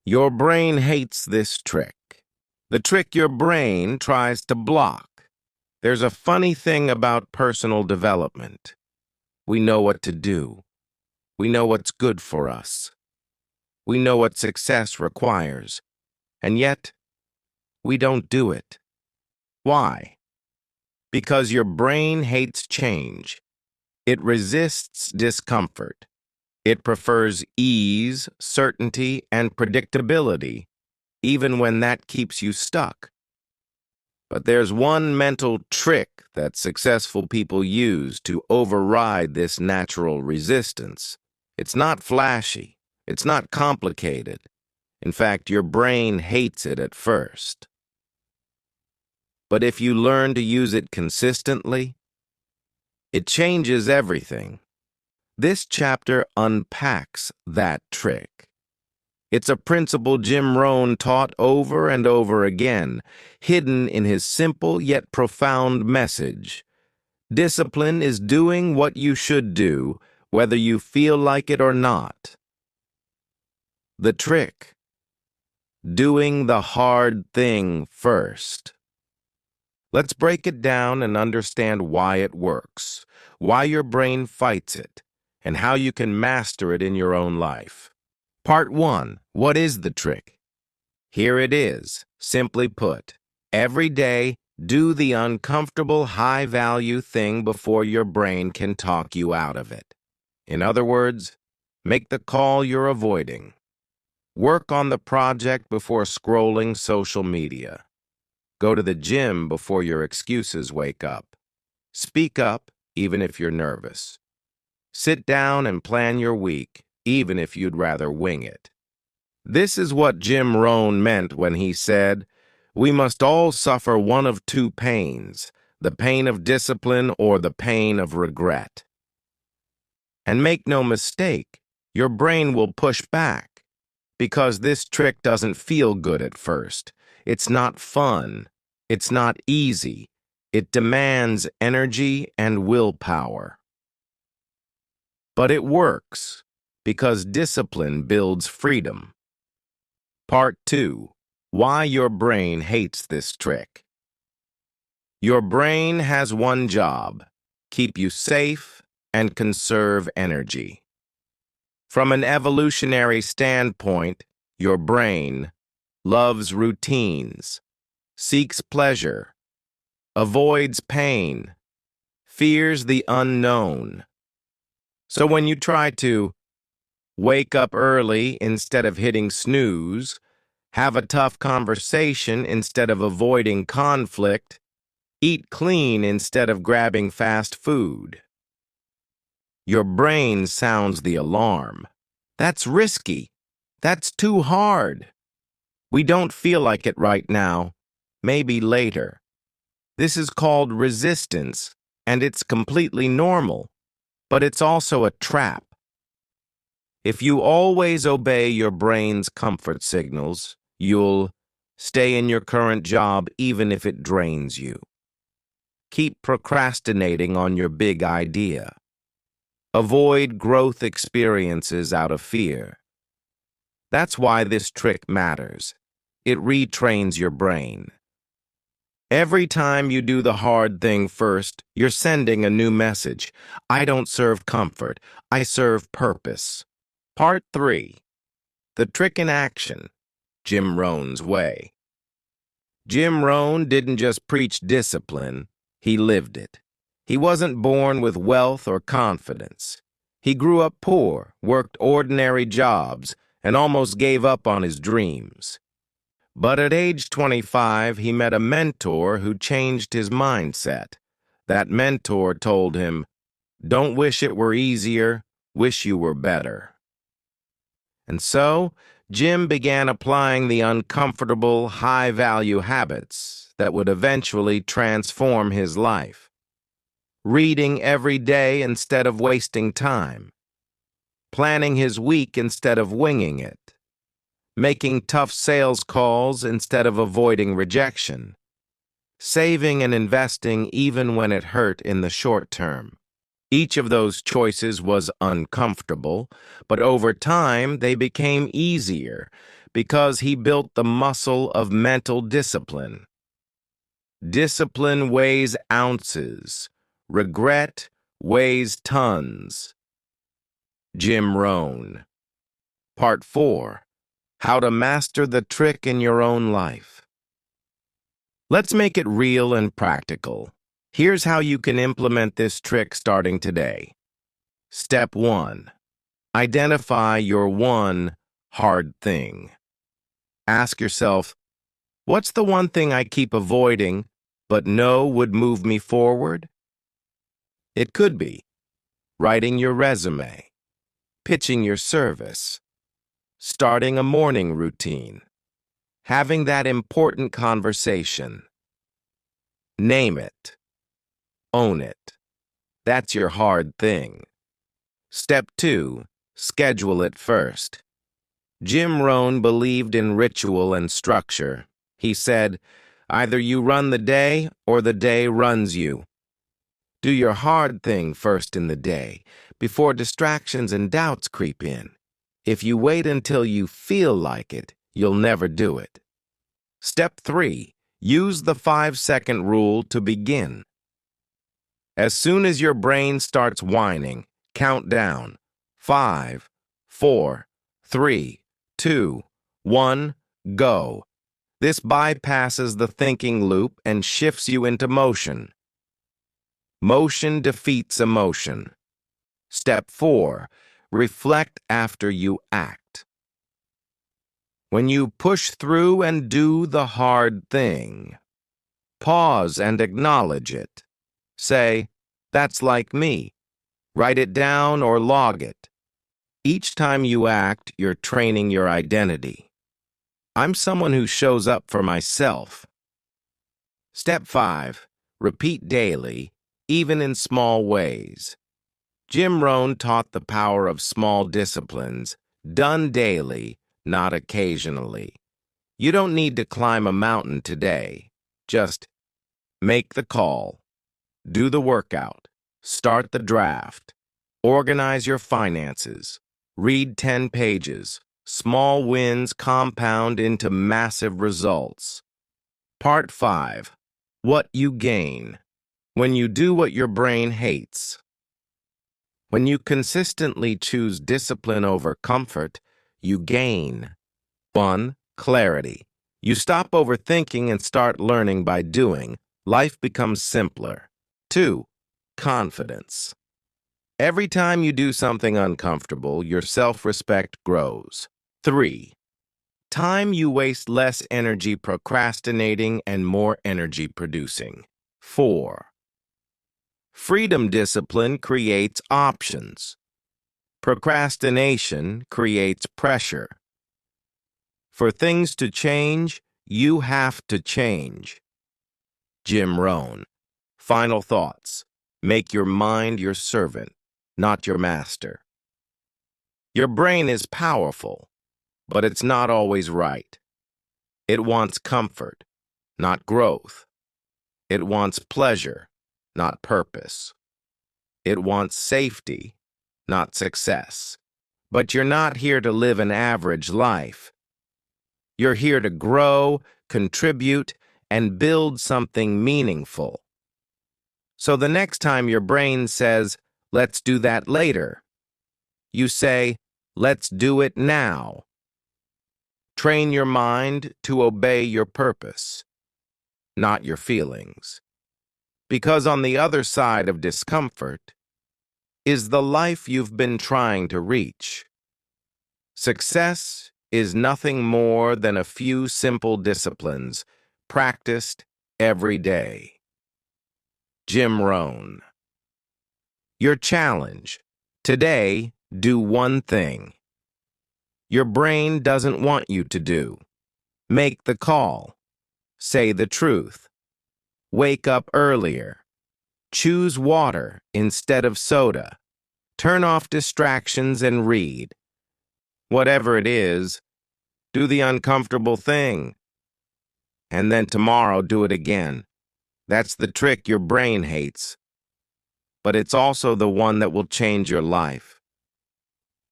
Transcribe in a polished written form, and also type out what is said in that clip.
Your brain hates this trick. The trick your brain tries to block. There's a funny thing about personal development. We know what to do. We know what's good for us. We know what success requires. And yet, we don't do it. Why? Because your brain hates change. It resists discomfort. It prefers ease, certainty, and predictability, even when that keeps you stuck. But there's one mental trick that successful people use to override this natural resistance. It's not flashy. It's not complicated. In fact, your brain hates it at first. But if you learn to use it consistently, it changes everything. This chapter unpacks that trick. It's a principle Jim Rohn taught over and over again, hidden in his simple yet profound message. Discipline is doing what you should do, whether you feel like it or not. The trick: doing the hard thing first. Let's break it down and understand why it works, why your brain fights it, and how you can master it in your own life. Part 1. What is the trick? Here it is. Simply put, every day, do the uncomfortable, high-value thing before your brain can talk you out of it. In other words, make the call you're avoiding. Work on the project before scrolling social media. Go to the gym before your excuses wake up. Speak up, even if you're nervous. Sit down and plan your week, even if you'd rather wing it. This is what Jim Rohn meant when he said, "We must all suffer one of two pains, the pain of discipline or the pain of regret." And make no mistake, your brain will push back, because this trick doesn't feel good at first. It's not fun. It's not easy. It demands energy and willpower. But it works, because discipline builds freedom. Part 2. Why your brain hates this trick. Your brain has one job: keep you safe and conserve energy. From an evolutionary standpoint, your brain loves routines, seeks pleasure, avoids pain, fears the unknown. So when you try to wake up early instead of hitting snooze, have a tough conversation instead of avoiding conflict, eat clean instead of grabbing fast food, your brain sounds the alarm. That's risky. That's too hard. We don't feel like it right now. Maybe later. This is called resistance, and it's completely normal. But it's also a trap. If you always obey your brain's comfort signals, you'll stay in your current job even if it drains you. Keep procrastinating on your big idea. Avoid growth experiences out of fear. That's why this trick matters. It retrains your brain. Every time you do the hard thing first, you're sending a new message. I don't serve comfort. I serve purpose. Part 3. The trick in action. Jim Rohn's way. Jim Rohn didn't just preach discipline. He lived it. He wasn't born with wealth or confidence. He grew up poor, worked ordinary jobs, and almost gave up on his dreams. But at age 25, he met a mentor who changed his mindset. That mentor told him, "Don't wish it were easier, wish you were better." And so, Jim began applying the uncomfortable, high-value habits that would eventually transform his life. Reading every day instead of wasting time. Planning his week instead of winging it. Making tough sales calls instead of avoiding rejection. Saving and investing even when it hurt in the short term. Each of those choices was uncomfortable, but over time they became easier because he built the muscle of mental discipline. Discipline weighs ounces. Regret weighs tons. Jim Rohn. Part 4. How to master the trick in your own life. Let's make it real and practical. Here's how you can implement this trick starting today. Step 1. Identify your one hard thing. Ask yourself, what's the one thing I keep avoiding but know would move me forward? It could be writing your resume, pitching your service, starting a morning routine, having that important conversation. Name it. Own it. That's your hard thing. Step 2. Schedule it first. Jim Rohn believed in ritual and structure. He said, either you run the day or the day runs you. Do your hard thing first in the day, before distractions and doubts creep in. If you wait until you feel like it, you'll never do it. Step 3. Use the 5-second rule to begin. As soon as your brain starts whining, count down. 5, 4, 3, 2, 1, go. This bypasses the thinking loop and shifts you into motion. Motion defeats emotion. Step 4. Reflect after you act. When you push through and do the hard thing, pause and acknowledge it. Say, that's like me. Write it down or log it. Each time you act, you're training your identity. I'm someone who shows up for myself. Step 5. Repeat daily, even in small ways. Jim Rohn taught the power of small disciplines, done daily, not occasionally. You don't need to climb a mountain today. Just make the call, do the workout, start the draft, organize your finances, read 10 pages. Small wins compound into massive results. Part 5. What you gain. When you do what your brain hates. When you consistently choose discipline over comfort, you gain. 1. Clarity. You stop overthinking and start learning by doing. Life becomes simpler. 2. Confidence. Every time you do something uncomfortable, your self-respect grows. 3. Time. You waste less energy procrastinating and more energy producing. 4. Freedom. Discipline creates options. Procrastination creates pressure. For things to change, you have to change. Jim Rohn. Final thoughts. Make your mind your servant, not your master. Your brain is powerful, but it's not always right. It wants comfort, not growth. It wants pleasure, not purpose. It wants safety, not success. But you're not here to live an average life. You're here to grow, contribute, and build something meaningful. So the next time your brain says, let's do that later, you say, let's do it now. Train your mind to obey your purpose, not your feelings. Because on the other side of discomfort is the life you've been trying to reach. Success is nothing more than a few simple disciplines practiced every day. Jim Rohn. Your challenge. Today, do one thing your brain doesn't want you to do. Make the call. Say the truth. Wake up earlier. Choose water instead of soda. Turn off distractions and read. Whatever it is, do the uncomfortable thing. And then tomorrow do it again. That's the trick your brain hates. But it's also the one that will change your life.